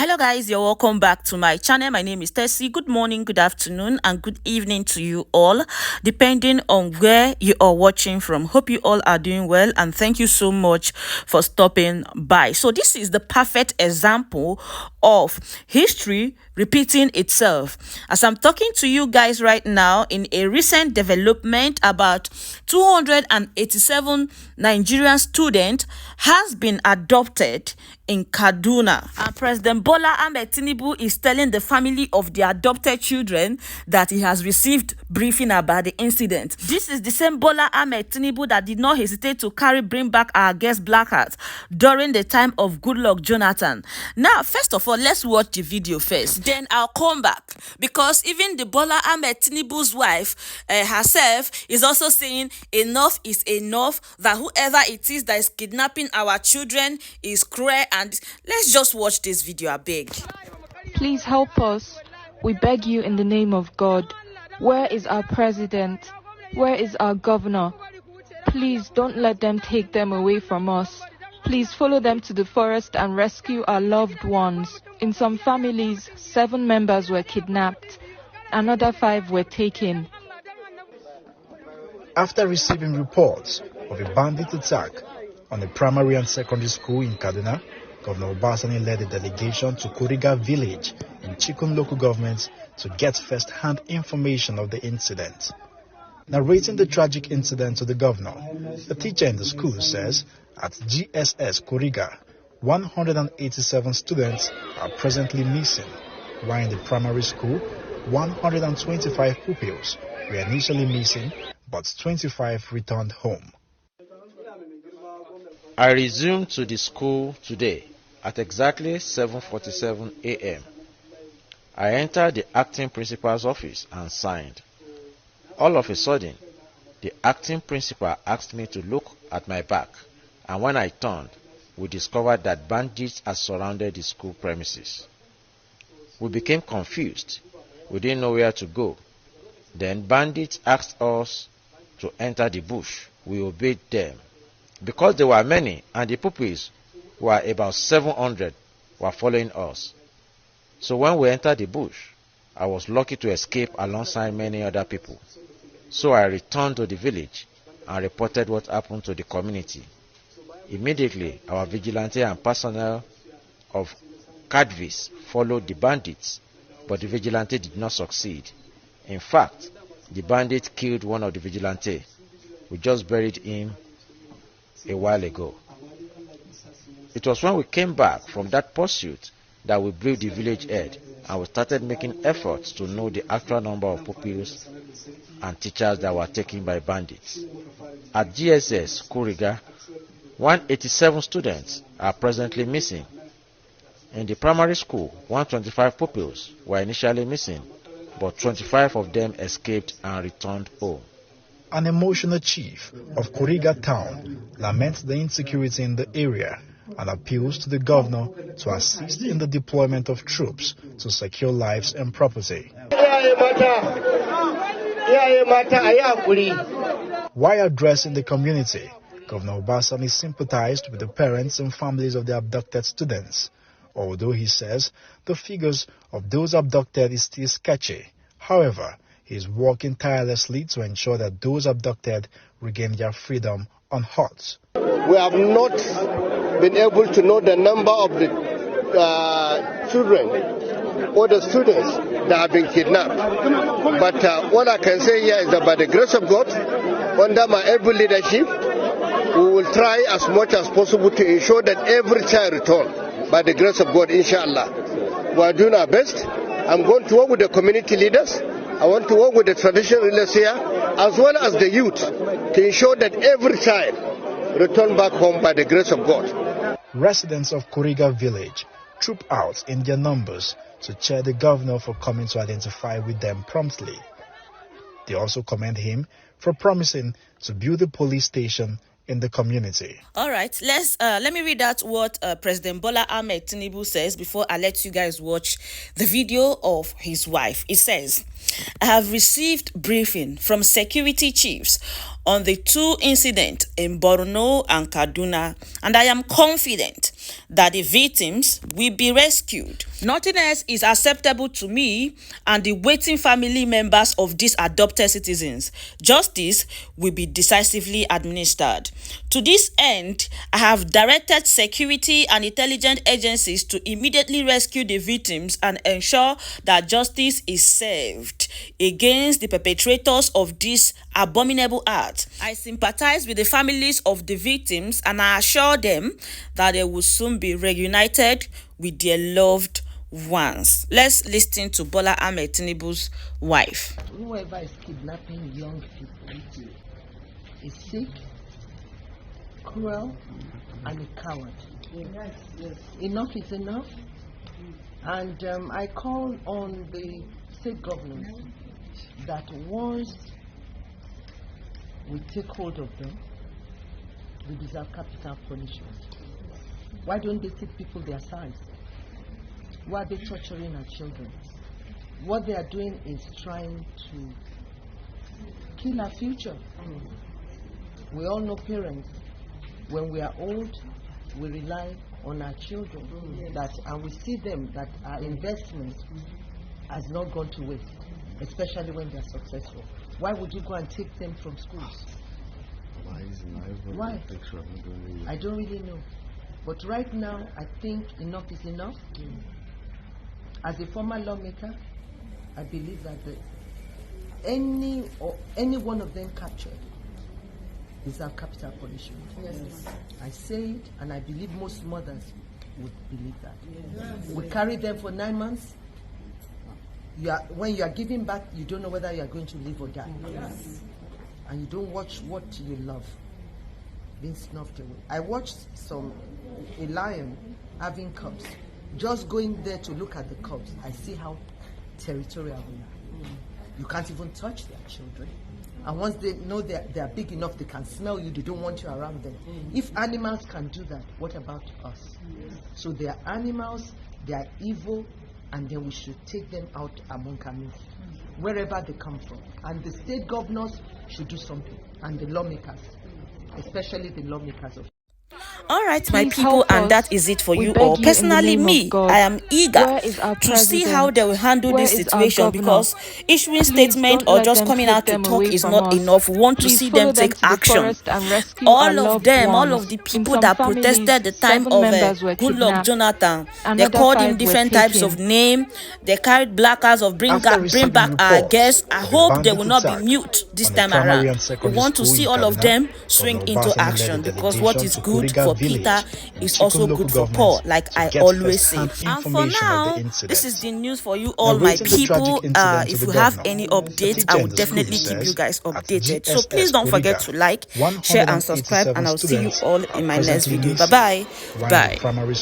Hello guys, you're welcome back to my channel. My name is Tessie. Good morning, good afternoon, and good evening to you all, depending on where you are watching from. Hope you all are doing well, and thank you so much for stopping by. So this is the perfect example of history repeating itself. As I'm talking to you guys right now, in a recent development, about 287 Nigerian students has been adopted in Kaduna, and President Bola Ahmed Tinubu is telling the family of the adopted children that he has received briefing about the incident. This is the same Bola Ahmed Tinubu that did not hesitate to bring back our guest Black Hat during the time of Goodluck Jonathan. Now, first of all, let's watch the video first, then I'll come back, because even the Bola Ahmed Tinubu's wife herself is also saying enough is enough, that whoever it is that is kidnapping our children is cruel. And let's just watch this video, I beg. Please help us. We beg you in the name of God. Where is our president? Where is our governor? Please don't let them take them away from us. Please follow them to the forest and rescue our loved ones. In some families, 7 members were kidnapped. Another 5 were taken. After receiving reports of a bandit attack on a primary and secondary school in Kaduna, Governor Obasanjo led a delegation to Kuriga village in Chikun local government to get first-hand information of the incident. Narrating the tragic incident to the governor, a teacher in the school says at GSS Kuriga, 187 students are presently missing, while in the primary school, 125 pupils were initially missing, but 25 returned home. I resumed to the school today at exactly 7:47 a.m. I entered the acting principal's office and signed. All of a sudden, the acting principal asked me to look at my back, and when I turned, we discovered that bandits had surrounded the school premises. We became confused. We didn't know where to go. Then bandits asked us to enter the bush. We obeyed them. Because there were many, and the pupils were about 700, were following us. So when we entered the bush, I was lucky to escape alongside many other people. So I returned to the village and reported what happened to the community. Immediately, our vigilante and personnel of Kadvis followed the bandits, but the vigilante did not succeed. In fact, the bandit killed one of the vigilante. We just buried him a while ago. It was when we came back from that pursuit that we briefed the village head, and we started making efforts to know the actual number of pupils and teachers that were taken by bandits. At GSS Kuriga, 187 students are presently missing. In the primary school, 125 pupils were initially missing, but 25 of them escaped and returned home. An emotional chief of Kuriga town laments the insecurity in the area and appeals to the governor to assist in the deployment of troops to secure lives and property. While addressing the community, Governor Obasanjo sympathized with the parents and families of the abducted students, although he says the figures of those abducted is still sketchy. However, he is working tirelessly to ensure that those abducted regain their freedom unhurt. We have not been able to know the number of the children or the students that have been kidnapped. But what I can say here is that by the grace of God, under my able leadership, we will try as much as possible to ensure that every child return. By the grace of God, inshallah. We are doing our best. I'm going to work with the community leaders. I want to work with the traditional rulers here, as well as the youth, to ensure that every child return back home by the grace of God. Residents of Kuriga village troop out in their numbers to cheer the governor for coming to identify with them promptly. They also commend him for promising to build a police station in the community. All right, let me read out what President Bola Ahmed Tinubu says before I let you guys watch the video of his wife. It says, I have received briefing from security chiefs on the 2 incidents in Borno and Kaduna, and I am confident that the victims will be rescued. Nothing else is acceptable to me and the waiting family members of these adopted citizens. Justice will be decisively administered. To this end, I have directed security and intelligence agencies to immediately rescue the victims and ensure that justice is served against the perpetrators of this abominable act. I sympathize with the families of the victims and I assure them that they will soon be reunited with their loved ones. Let's listen to Bola Ahmed Tinubu's wife. Whoever is kidnapping young people is sick, cruel, and a coward. Yes. Enough is enough. And I call on the state government that once we take hold of them, we deserve capital punishment. Why don't they take people their size? Why are they torturing our children? What they are doing is trying to kill our future. We all know parents, when we are old, we rely on our children, and we see them that our investment has not gone to waste, especially when they are successful. Why would you go and take them from schools? Why? I don't really know. But right now, I think enough is enough. As a former lawmaker, I believe that any one of them captured deserve capital punishment. Yes. I say it, and I believe most mothers would believe that. Yes. We carry them for 9 months. When you are giving back, you don't know whether you are going to live or die. Yes. And you don't watch what you love being snuffed away. I watched a lion having cubs. Just going there to look at the cubs, I see how territorial we are. You can't even touch their children. And once they know they are big enough, they can smell you, they don't want you around them. If animals can do that, what about us? So they are animals, they are evil, and then we should take them out among our midst, wherever they come from. And the state governors should do something, and the lawmakers, especially the lawmakers of. All right, my Please people, help and us. that is it for We you beg all. you in the Personally, name of me, God. I am eager Where is our to see how president? they will handle Where this is our situation, governor? because issuing Please statement don't or let just them coming take out to them talk away is from not us. enough. We want to Please see follow them them take to the action. forest and rescue our All of loved them, all ones. of the In people some that families, protested the time 7 of members were Goodluck kidnapped. Jonathan, they Another called him 5 were different types of taken. name. They carried placards of bring After back receiving our reports guests. I of a hope they bandit will not be attack mute this on a time primary around. and We secondary want to school see in all of Kaduna, them swing Governor into Obasani led a action, because what delegation is to good Kuriga for Peter village in is also Chikun local good for government Paul, like to I get always say. first-hand And for information of the now, this is incident. the news for you all, my Narrating the tragic people. incident to If the you have governor, any the updates, I teacher will in the school definitely keep you says guys at updated. So please GSS don't forget Kuriga, to like, share, and subscribe. And 187 I'll see you students all are in my next presently video. missing, Bye bye. while the Bye. primary